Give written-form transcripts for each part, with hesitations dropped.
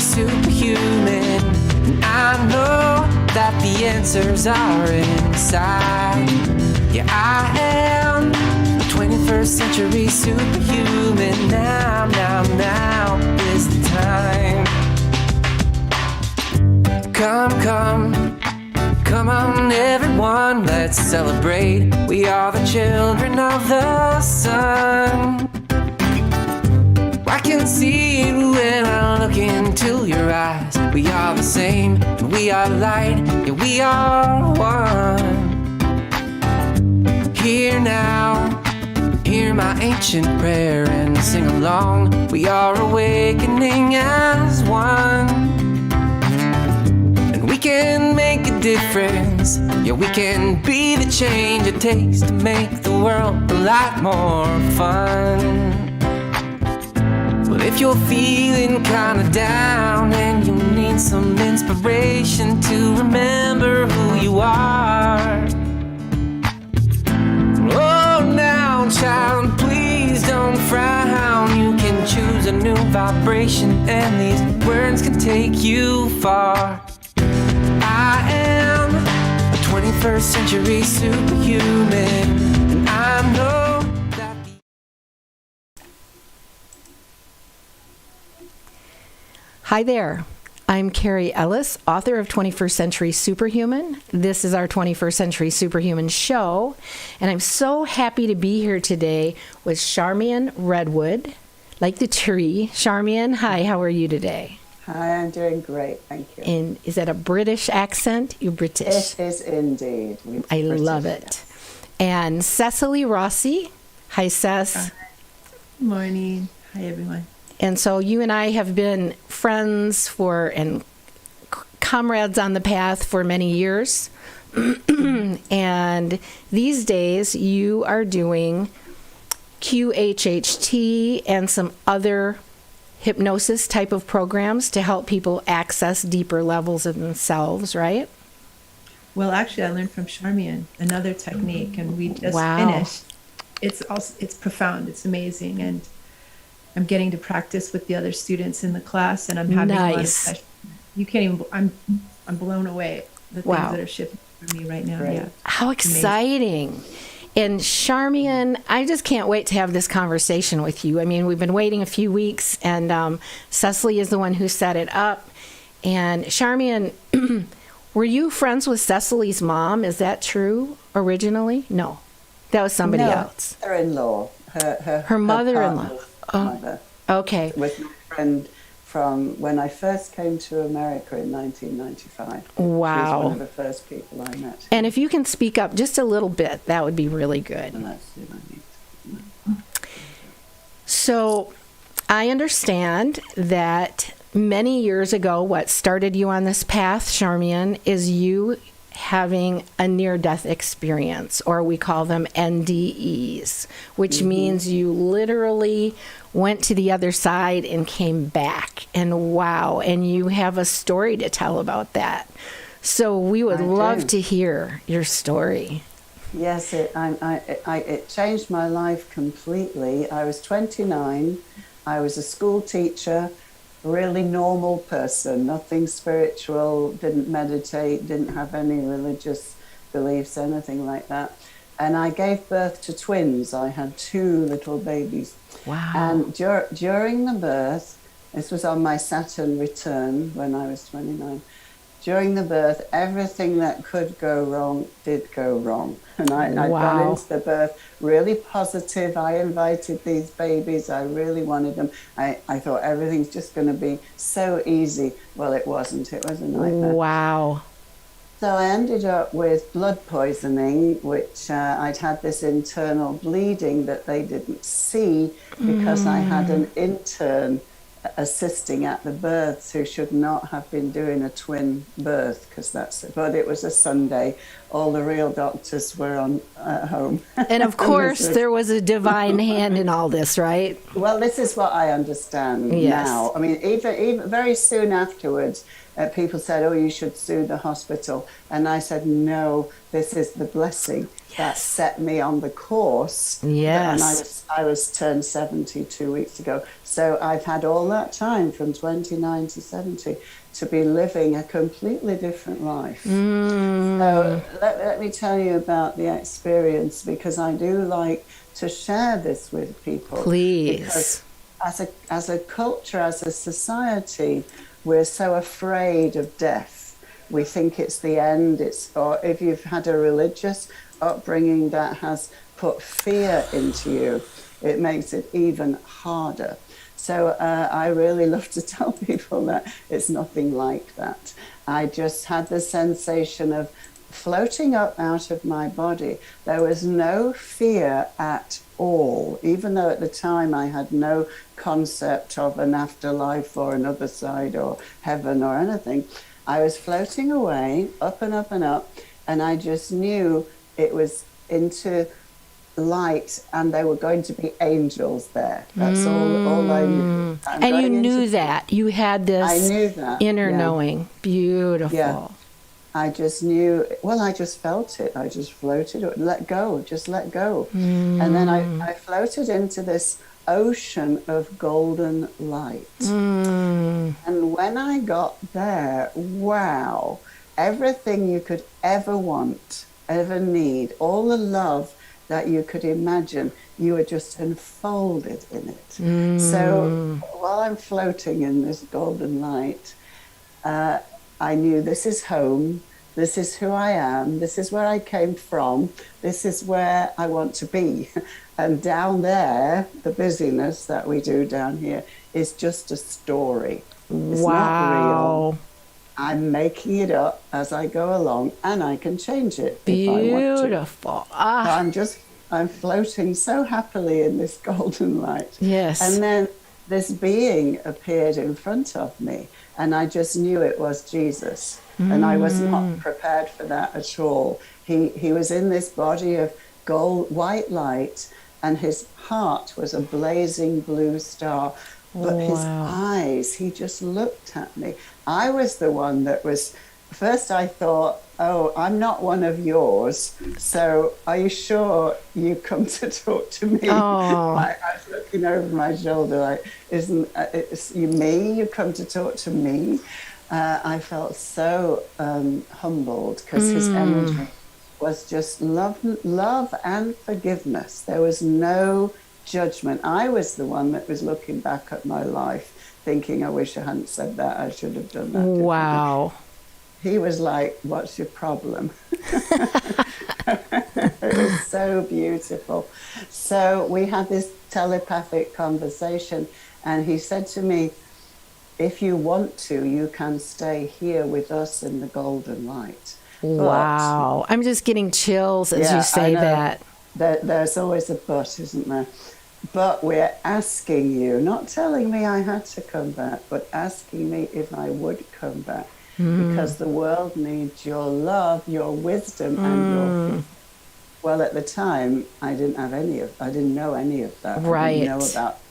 superhuman. And I know that the answers are inside. Yeah, I am a 21st century superhuman. Now is the time. Come on everyone, let's celebrate. We are the children of the sun. I can see it when I look into your eyes. We are the same, and we are light, yeah, we are one. Hear now, hear my ancient prayer and sing along. We are awakening as one. We can make a difference. Yeah, we can be the change it takes to make the world a lot more fun. Well, if you're feeling kinda down and you need some inspiration to remember who you are, oh, now, child, please don't frown. You can choose a new vibration and these words can take you far. I am a 21st century superhuman, and I know that Hi there. I'm Cary, Ellis, author of 21st Century Superhuman. This is our 21st Century Superhuman show, and I'm so happy to be here today with Charmian Redwood, like the tree. Charmian, hi, how are you today? Hi, I'm doing great, thank you. And is that a British accent? You're British. It is indeed. I love it. Yes. And Ceslie Rossi. Hi, Cess. Good morning. Hi, everyone. And so you and I have been friends and comrades on the path for many years. And these days you are doing QHHT and some other hypnosis type of programs to help people access deeper levels of themselves, right? Well, actually, I learned from Charmian another technique, and we just finished. It's profound. It's amazing, and I'm getting to practice with the other students in the class, and I'm having a lot of sessions. You can't even. I'm blown away the things that are shifting for me right now. Great. Yeah. How exciting! And Charmian, I just can't wait to have this conversation with you. I mean, we've been waiting a few weeks, and Ceslie is the one who set it up. And Charmian, were you friends with Cecilie's mom? Is that true originally? No, that was somebody else. Mother-in-law. Her mother-in-law. Mother. Okay. With my friend from when I first came to America in 1995. Wow. She was one of the first people I met. And if you can speak up just a little bit, that would be really good. And that's what I need. So I understand that many years ago, what started you on this path, Charmian, is you having a near-death experience, or we call them NDEs, which means you literally went to the other side and came back. And wow, and you have a story to tell about that. So we would love to hear your story. Yes, it changed my life completely. I was 29. I was a school teacher, really normal person, nothing spiritual, didn't meditate, didn't have any religious beliefs, anything like that. And I gave birth to twins. I had 2 little babies. Wow. And during the birth, this was on my Saturn return when I was 29. During the birth, everything that could go wrong did go wrong. And I'd gone into the birth really positive. I invited these babies. I really wanted them. I thought everything's just going to be so easy. Well, it wasn't. It was a nightmare. Wow. So I ended up with blood poisoning, which I'd had this internal bleeding that they didn't see because I had an intern assisting at the births who should not have been doing a twin birth, but it was a Sunday. All the real doctors were at home. And of course, there was a divine hand in all this, right? Well, this is what I understand now. I mean, even very soon afterwards, People said, oh, you should sue the hospital. And I said, no, this is the blessing that set me on the course. Yes. And I was turned 70 2 weeks ago. So I've had all that time from 29 to 70 to be living a completely different life. So let me tell you about the experience, because I do like to share this with people. Please. Because as a culture, as a society, we're so afraid of death. We think it's the end. Or if you've had a religious upbringing that has put fear into you, it makes it even harder. So I really love to tell people that it's nothing like that. I just had the sensation of floating up out of my body. There was no fear at all, even though at the time I had no concept of an afterlife or another side or heaven or anything. I was floating away, up and up and up, and I just knew it was into light, and there were going to be angels there. That's all I knew. And you knew that. You had this I knew that, inner yeah. knowing. Beautiful. Yeah. I just knew, well, I just felt it. I just floated, let go, just let go. And then I floated into this ocean of golden light. And when I got there, wow, everything you could ever want, ever need, all the love that you could imagine, you were just enfolded in it. So while I'm floating in this golden light, I knew this is home, this is who I am, this is where I came from, this is where I want to be. And down there, the busyness that we do down here is just a story. It's not real. I'm making it up as I go along, and I can change it if I want to. Beautiful. I'm floating so happily in this golden light. Yes. And then this being appeared in front of me, and I just knew it was Jesus. And I was not prepared for that at all. He was in this body of white light, and his heart was a blazing blue star. But his eyes, he just looked at me. I was the one that was, first I thought, oh, I'm not one of yours, so are you sure you come to talk to me? I was looking over my shoulder like, isn't it's you me? You come to talk to me? I felt so humbled, because his energy was just love and forgiveness. There was no judgment. I was the one that was looking back at my life thinking, I wish I hadn't said that, I should have done that. Wow. He was like, what's your problem? It was so beautiful. So we had this telepathic conversation, and he said to me, if you want to, you can stay here with us in the golden light. Wow. I'm just getting chills as you say that. There's always a but, isn't there? But we're asking you, not telling me I had to come back, but asking me if I would come back. Because the world needs your love, your wisdom, and your... Well, at the time, I didn't know any of that. Right.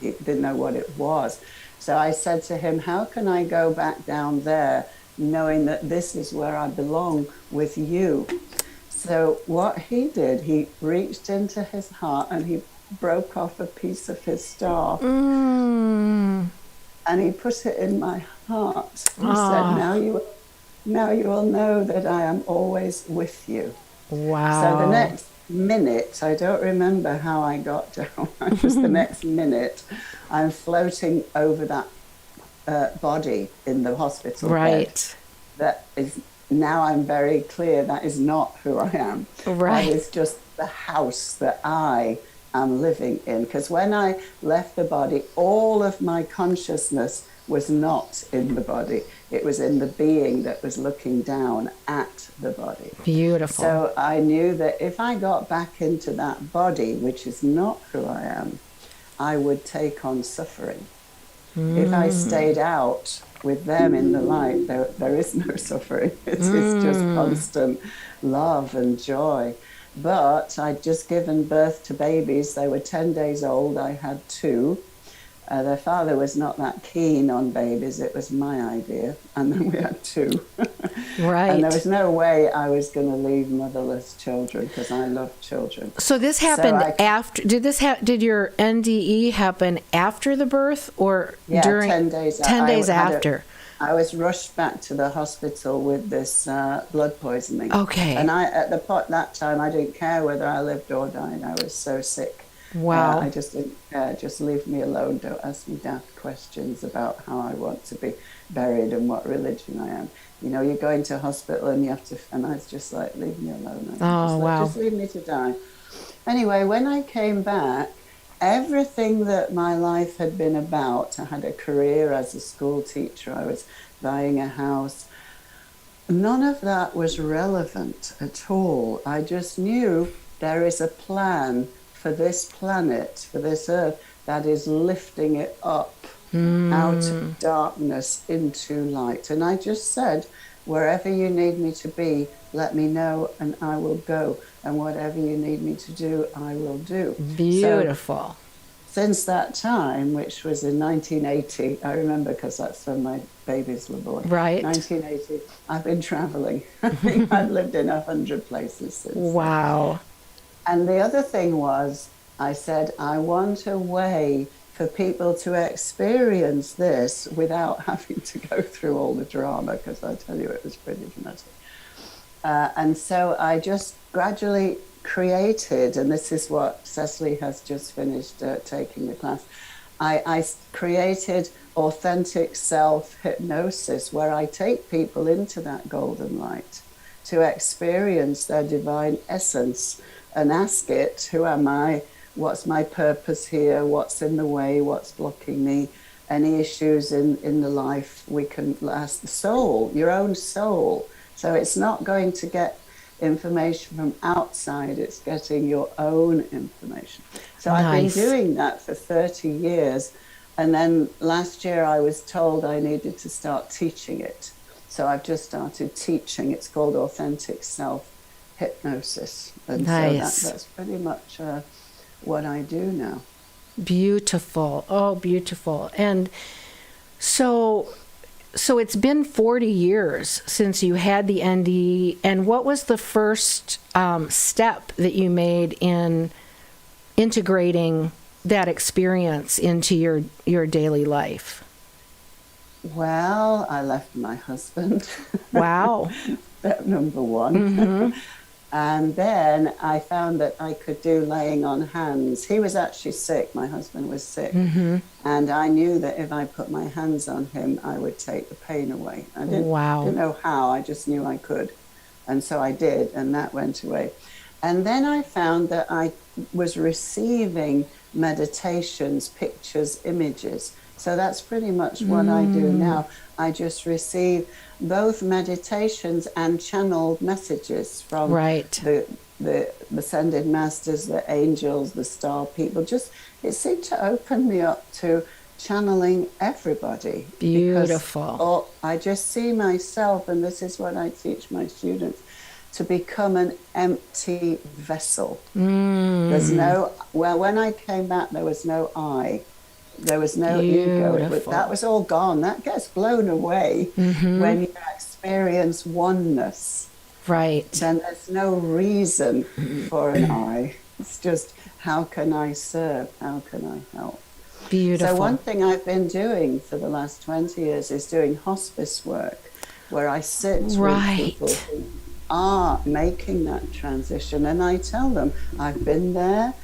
Didn't know what it was. So I said to him, how can I go back down there knowing that this is where I belong with you? So what he did, he reached into his heart and he broke off a piece of his star. And he put it in my heart. He said, now you will know that I am always with you. Wow. So the next minute, I don't remember how I got down. Just the next minute, I'm floating over that body in the hospital bed. That is, now I'm very clear that is not who I am. Right. That is just the house that I am living in. Because when I left the body, all of my consciousness was not in the body. It was in the being that was looking down at the body. Beautiful. So I knew that if I got back into that body, which is not who I am, I would take on suffering. If I stayed out with them in the light, there is no suffering. It's just constant love and joy. But I'd just given birth to babies. They were 10 days old. I had two. Their father was not that keen on babies. It was my idea. And then we had two. Right. And there was no way I was going to leave motherless children because I love children. So this happened after, did your NDE happen after the birth or during? 10 days, 10 days after. I was rushed back to the hospital with this blood poisoning. Okay. And at that time, I didn't care whether I lived or died. I was so sick. Wow. I just didn't care. Just leave me alone. Don't ask me daft questions about how I want to be buried and what religion I am. You know, you go into hospital and you have to, and I was just like, leave me alone. Wow. Just leave me to die. Anyway, when I came back, everything that my life had been about, I had a career as a school teacher, I was buying a house, none of that was relevant at all. I just knew there is a plan for this planet, for this earth, that is lifting it up out of darkness into light. And I just said, wherever you need me to be, let me know and I will go. And whatever you need me to do, I will do. Beautiful. So, since that time, which was in 1980, I remember because that's when my babies were born. Right. 1980, I've been traveling. I think I've lived in 100 places since. Wow. And the other thing was, I said, I want a way for people to experience this without having to go through all the drama, because I tell you, it was pretty dramatic. And so I just gradually created, and this is what Ceslie has just finished taking the class, I created authentic self-hypnosis, where I take people into that golden light to experience their divine essence and ask it, who am I? What's my purpose here? What's in the way? What's blocking me? Any issues in the life? We can ask the soul, your own soul. So it's not going to get information from outside, it's getting your own information. So Nice. I've been doing that for 30 years. And then last year I was told I needed to start teaching it. So I've just started teaching. It's called Authentic Self-Hypnosis. And Nice. so that's pretty much what I do now. Beautiful. Oh, beautiful. And so it's been 40 years since you had the NDE. And what was the first step that you made in integrating that experience into your daily life? Well, I left my husband. Wow. Step number one. Mm-hmm. And then I found that I could do laying on hands. He was actually sick. My husband was sick. Mm-hmm. And I knew that if I put my hands on him, I would take the pain away. I didn't know how. I just knew I could. And so I did, and that went away. And then I found that I was receiving meditations, pictures, images. So that's pretty much what I do now. I just receive both meditations and channeled messages from the ascended masters, the angels, the star people. Just, it seemed to open me up to channeling everybody. Beautiful. I just see myself, and this is what I teach my students, to become an empty vessel. There's when I came back, there was no I. There was no ego. That was all gone. That gets blown away when you experience oneness. Right. Then there's no reason for an I. It's just, how can I serve? How can I help? Beautiful. So one thing I've been doing for the last 20 years is doing hospice work, where I sit with people who are making that transition, and I tell them, I've been there,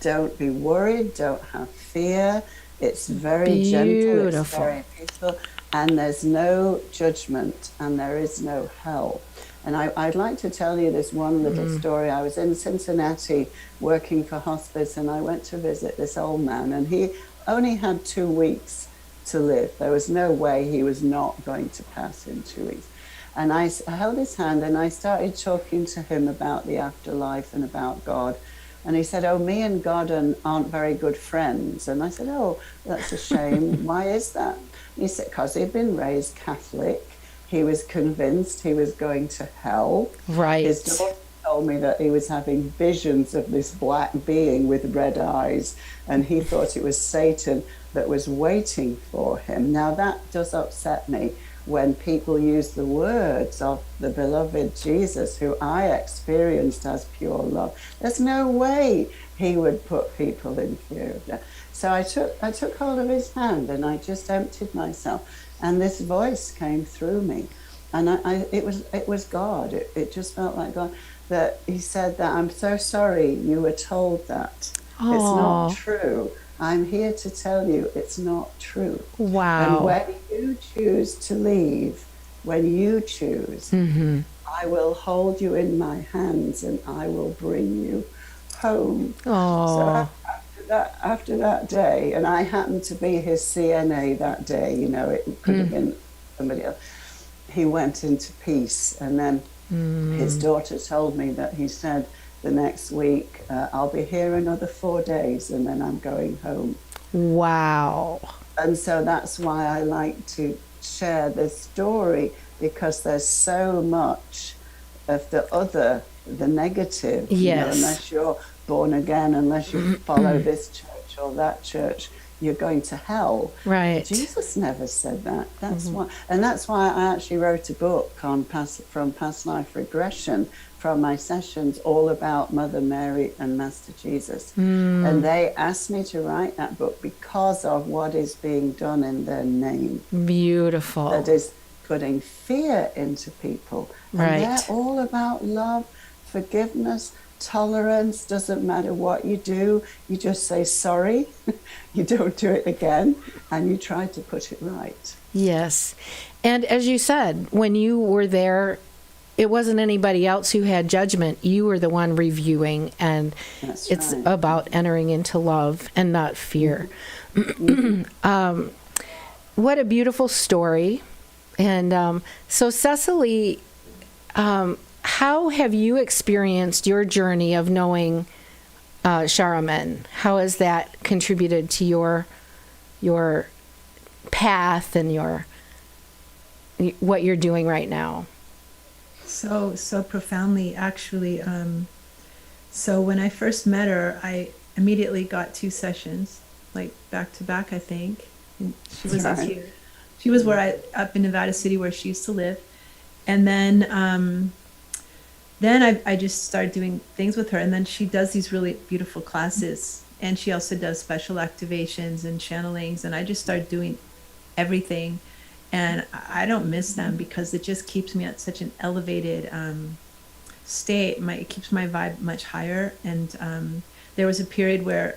don't be worried, don't have fear. It's very gentle, it's very peaceful, and there's no judgment, and there is no hell. And I'd like to tell you this one little story. I was in Cincinnati working for hospice, and I went to visit this old man, and he only had 2 weeks to live. There was no way he was not going to pass in 2 weeks. And I held his hand, and I started talking to him about the afterlife and about God. And he said, oh, me and God aren't very good friends. And I said, oh, that's a shame. Why is that? He said, because he'd been raised Catholic. He was convinced he was going to hell. Right. His daughter told me that he was having visions of this black being with red eyes, and he thought it was Satan that was waiting for him. Now that does upset me when people use the words of the beloved Jesus, who I experienced as pure love. There's no way he would put people in fear of death. So I took hold of his hand and I just emptied myself, and this voice came through me, and it was God. It just felt like God, that he said that, I'm so sorry you were told that. Aww. It's not true. I'm here to tell you it's not true. Wow. And when you choose to leave, when you choose, Mm-hmm. I will hold you in my hands and I will bring you home. Oh. So after that day, and I happened to be his CNA that day, you know, it could have been somebody else, he went into peace. And then his daughter told me that he said, the next week, I'll be here another 4 days and then I'm going home. Wow. And so that's why I like to share this story, because there's so much of the negative. Yes. You know, unless you're born again, unless you follow this church or that church, you're going to hell. Right. Jesus never said that. That's why, and that's why I actually wrote a book on from past life regression, from my sessions, all about Mother Mary and Master Jesus. And they asked me to write that book because of what is being done in their name. Beautiful. That is putting fear into people. Right. And they're all about love, forgiveness, tolerance. Doesn't matter what you do, you just say sorry, you don't do it again, and you try to put it right. Yes. And as you said, when you were there, it wasn't anybody else who had judgment. You were the one reviewing, and That's it's right. about entering into love and not fear. What a beautiful story. And so, Ceslie, how have you experienced your journey of knowing Charmian? How has that contributed to your path and what you're doing right now? So profoundly, actually. So when I first met her, I immediately got 2 sessions, like back to back, I think. And she was Right. here. She was up in Nevada City where she used to live. And then I just started doing things with her. And then she does these really beautiful classes. And she also does special activations and channelings. And I just started doing everything. And I don't miss them because it just keeps me at such an elevated state. It keeps my vibe much higher. And there was a period where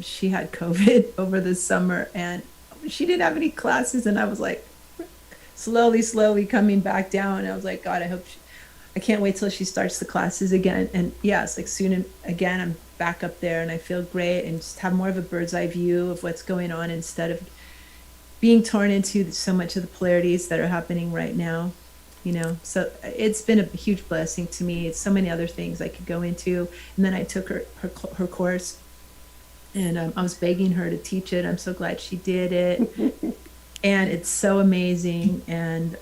she had COVID over the summer and she didn't have any classes. And I was like slowly coming back down. And I was like, God, I can't wait till she starts the classes again. And yeah, it's like soon again, I'm back up there and I feel great and just have more of a bird's eye view of what's going on instead of being torn into so much of the polarities that are happening right now, you know. So it's been a huge blessing to me. It's so many other things I could go into. And then I took her course, and I was begging her to teach it. I'm so glad she did it. And it's so amazing. And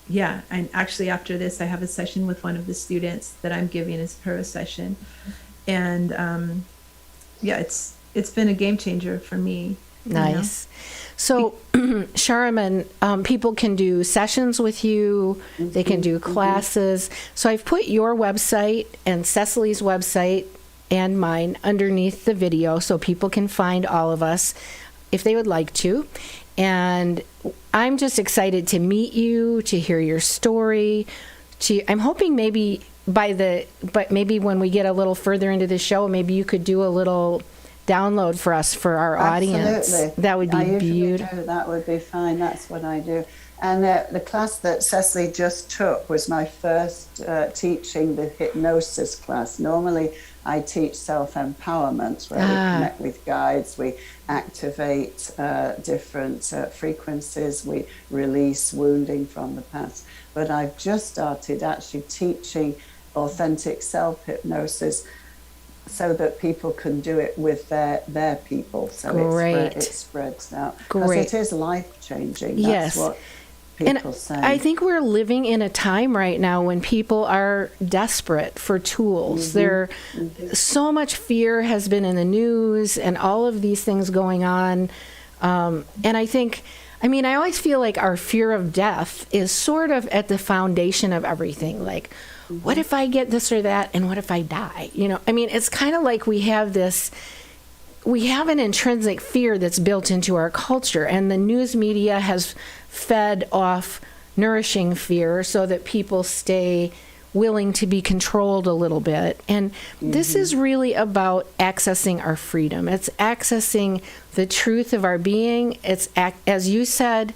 yeah, and actually after this, I have a session with one of the students that I'm giving her a session. And yeah, it's been a game changer for me. Nice. So, Charmian, people can do sessions with you. They can do classes. So I've put your website and Ceslie's website and mine underneath the video so people can find all of us if they would like to. And I'm just excited to meet you, to hear your story. I'm hoping maybe maybe when we get a little further into the show, maybe you could do a little download for us, for our audience. That would be beautiful. That would be fine. That's what I do. And the class that Ceslie just took was my first teaching the hypnosis class. Normally I teach self-empowerment, where we connect with guides, we activate different frequencies, we release wounding from the past. But I've just started actually teaching authentic self-hypnosis so that people can do it with their people. So it spreads out. Because it is life-changing. That's what people say. I think we're living in a time right now when people are desperate for tools. So much fear has been in the news and all of these things going on. And I always feel like our fear of death is sort of at the foundation of everything. Like, what if I get this or that, and what if I die? It's kind of like we have an intrinsic fear that's built into our culture, and the news media has fed off nourishing fear so that people stay willing to be controlled a little bit. And this is really about accessing our freedom. It's accessing the truth of our being. It's, as you said,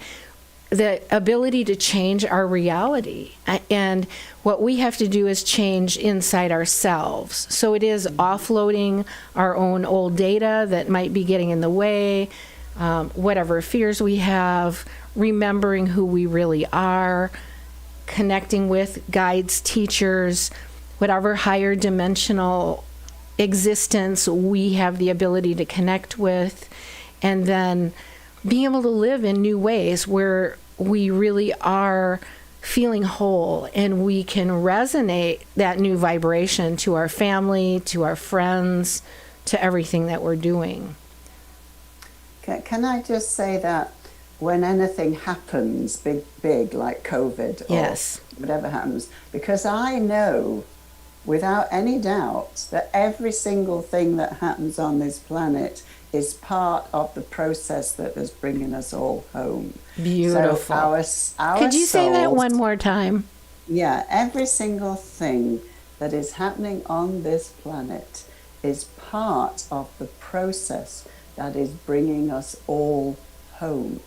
the ability to change our reality. And what we have to do is change inside ourselves. So it is offloading our own old data that might be getting in the way, whatever fears we have, remembering who we really are, connecting with guides, teachers, whatever higher dimensional existence we have the ability to connect with, and then being able to live in new ways where we really are feeling whole and we can resonate that new vibration to our family, to our friends, to everything that we're doing. Can I just say that when anything happens, big like COVID or whatever happens, because I know without any doubt that every single thing that happens on this planet is part of the process that is bringing us all home. Beautiful. So our Could you say that souls, one more time? Yeah, every single thing that is happening on this planet is part of the process that is bringing us all home.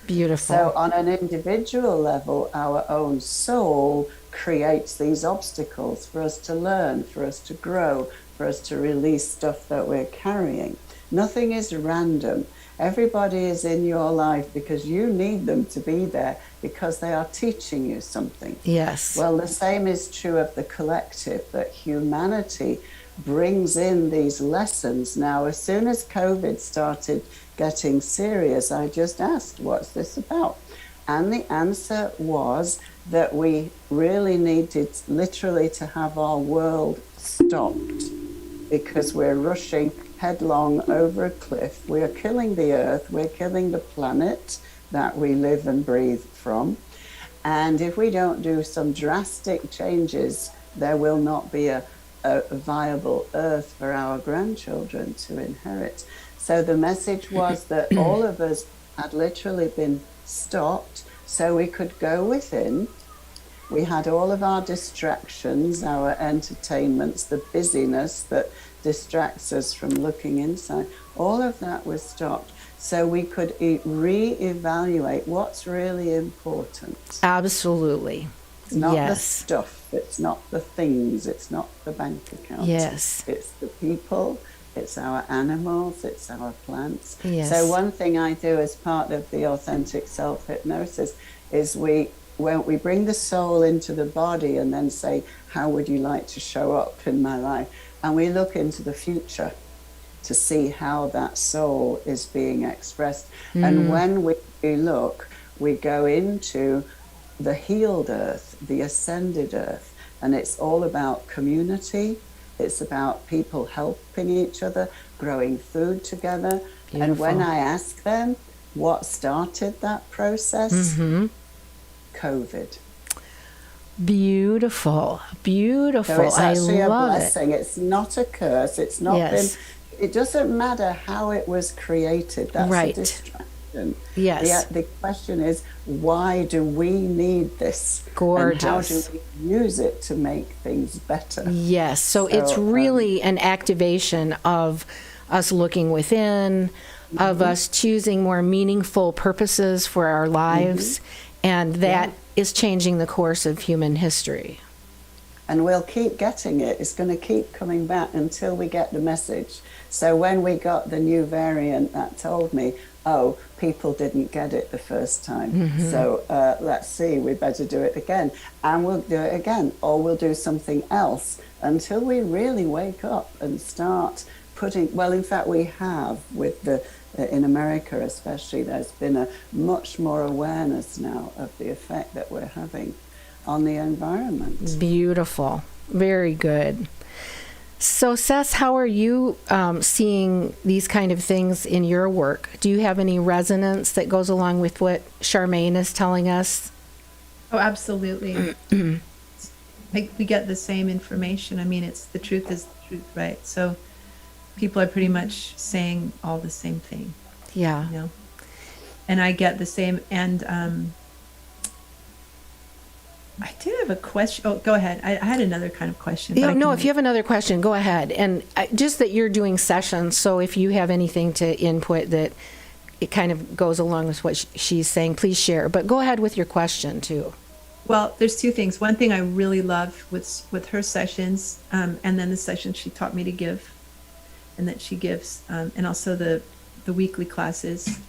Beautiful. So on an individual level, our own soul creates these obstacles for us to learn, for us to grow, for us to release stuff that we're carrying. Nothing is random. Everybody is in your life because you need them to be there, because they are teaching you something. Yes. Well, the same is true of the collective, that humanity brings in these lessons. Now, as soon as COVID started getting serious, I just asked, what's this about? And the answer was that we really needed literally to have our world stopped, because we're rushing headlong over a cliff. We are killing the earth, we're killing the planet that we live and breathe from. And if we don't do some drastic changes, there will not be a viable earth for our grandchildren to inherit. So the message was that all of us had literally been stopped so we could go within. We had all of our distractions, our entertainments, the busyness that distracts us from looking inside. All of that was stopped so we could re-evaluate what's really important. Absolutely. It's not Yes. the stuff, it's not the things, it's not the bank account. Yes. It's the people, it's our animals, it's our plants. Yes. So one thing I do as part of the authentic self-hypnosis is when we bring the soul into the body and then say, how would you like to show up in my life? And we look into the future to see how that soul is being expressed. And when we look, we go into the healed earth, the ascended earth, and it's all about community. It's about people helping each other, growing food together. Beautiful. And when I ask them what started that process, COVID. Beautiful. Beautiful. So it's actually a love blessing. It's not a curse. It's not Yes. it doesn't matter how it was created. That's Right. a distraction. Yes. The question is, why do we need this? Gorgeous. And how do we use it to make things better? Yes. So it's really an activation of us looking within, of us choosing more meaningful purposes for our lives, and that is changing the course of human history. And we'll keep getting it. It's going to keep coming back until we get the message. So when we got the new variant, that told me, oh, people didn't get it the first time. So let's see, we better do it again. And we'll do it again, or we'll do something else until we really wake up and start well, in fact, we have with in America especially, there's been a much more awareness now of the effect that we're having on the environment. Beautiful. Very good. So, Cess, how are you seeing these kind of things in your work? Do you have any resonance that goes along with what Charmaine is telling us? Oh, absolutely. Like, we get the same information. I mean, it's the truth is the truth, right? So people are pretty much saying all the same thing. Yeah. You know? And I get the same. And I did have a question. Oh, go ahead. I had another kind of question. No, if you have another question, go ahead. And just that you're doing sessions, so if you have anything to input that it kind of goes along with what she's saying, please share. But go ahead with your question, too. Well, there's two things. One thing I really love with her sessions, and then the sessions she taught me to give, and that she gives, and also the weekly classes,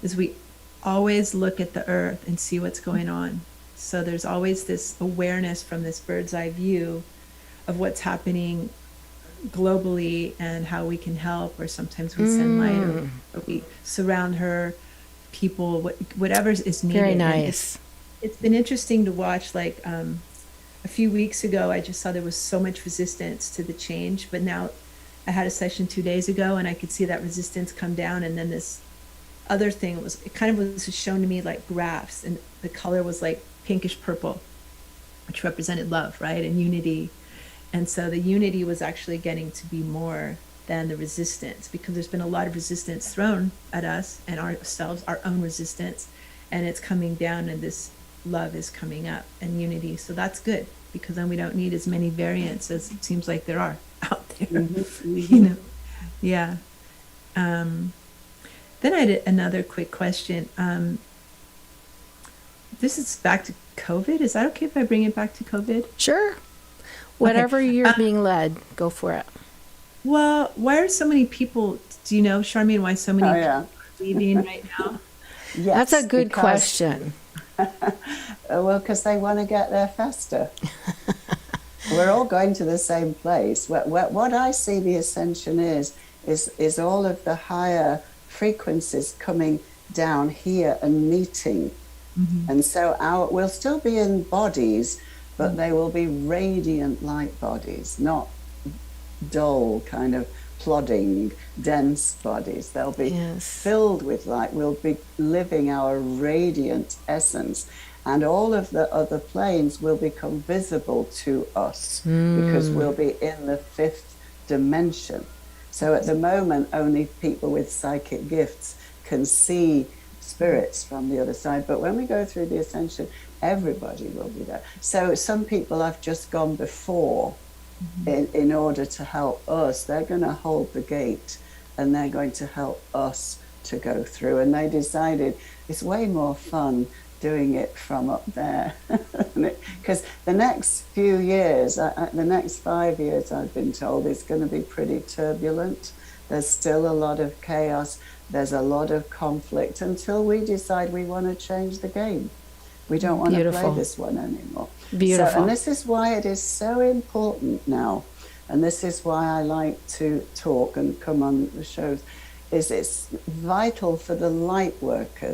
is we always look at the earth and see what's going on. So there's always this awareness from this bird's eye view of what's happening globally and how we can help, or sometimes we send light, or we surround her, people, whatever is needed. Very nice. It's been interesting to watch. Like a few weeks ago, I just saw there was so much resistance to the change, but now I had a session 2 days ago and I could see that resistance come down, and then this other thing it kind of was shown to me like graphs, and the color was like pinkish purple, which represented love, right, and unity. And so the unity was actually getting to be more than the resistance, because there's been a lot of resistance thrown at us and ourselves, our own resistance, and it's coming down, and this love is coming up, and unity. So that's good, because then we don't need as many variants as it seems like there are out there. You know. Yeah. Then I had another quick question. This is back to COVID. Is that okay if I bring it back to COVID? Sure. Whatever you're being led, go for it. Well, why are so many people, do you know, Charmian, why so many people are leaving right now? Yes, that's a good question. Well, because they want to get there faster. We're all going to the same place. What I see the ascension is all of the higher frequencies coming down here and meeting. Mm-hmm. And so we'll still be in bodies, but they will be radiant light bodies, not dull, kind of plodding, dense bodies. They'll be filled with light. We'll be living our radiant essence. And all of the other planes will become visible to us because we'll be in the fifth dimension. So at the moment, only people with psychic gifts can see spirits from the other side. But when we go through the ascension, everybody will be there. So some people have just gone before in order to help us. They're going to hold the gate and they're going to help us to go through. And they decided it's way more fun doing it from up there. Because the next few years, the next 5 years, I've been told, is going to be pretty turbulent. There's still a lot of chaos. There's a lot of conflict until we decide we want to change the game. We don't want to play this one anymore. Beautiful. So, and this is why it is so important now, and this is why I like to talk and come on the shows, is it's vital for the light workers